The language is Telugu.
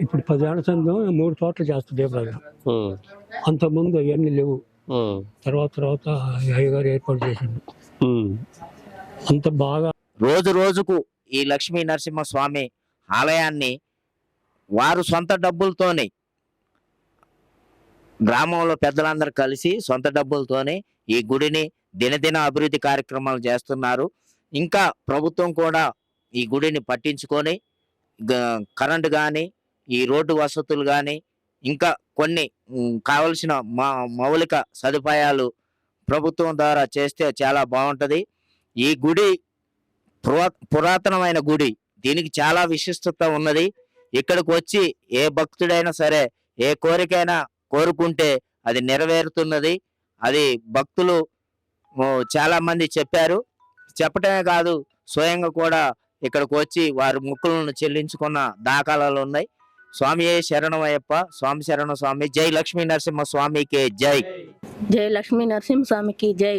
ఇప్పుడు 10 ఏళ్ల సందం 3 చోట్ల చేస్తుంది దీపావళి. ఉమ్, అంతకుముందు అవన్నీ లేవు. ఉమ్, తర్వాత అయ్యగారు ఏర్పాటు చేసిండు. ఉమ్. అంత బాగా రోజు రోజుకు ఈ లక్ష్మీ నరసింహస్వామి ఆలయాన్ని వారు సొంత డబ్బులతోనే, గ్రామంలో పెద్దలందరూ కలిసి సొంత డబ్బులతోనే ఈ గుడిని దినదిన అభివృద్ధి కార్యక్రమాలు చేస్తున్నారు. ఇంకా ప్రభుత్వం కూడా ఈ గుడిని పట్టించుకొని కరెంటు కానీ, ఈ రోడ్డు వసతులు కానీ, ఇంకా కొన్ని కావలసిన మౌలిక సదుపాయాలు ప్రభుత్వం ద్వారా చేస్తే చాలా బాగుంటది. ఈ గుడి పురాతనమైన గుడి, దీనికి చాలా విశిష్టత ఉన్నది. ఇక్కడికి వచ్చి ఏ భక్తుడైనా సరే ఏ కోరికైనా కోరుకుంటే అది నెరవేరుతున్నది. అది భక్తులు చాలా మంది చెప్పారు. చెప్పటమే కాదు, స్వయంగా కూడా ఇక్కడికి వచ్చి వారి మొక్కులను చెల్లించుకున్న దాఖలాలు ఉన్నాయి. స్వామియే శరణమయ్యప్ప, స్వామి శరణ స్వామి. జై లక్ష్మీ నరసింహ స్వామికి జై. జై లక్ష్మీ నరసింహ స్వామికి జై.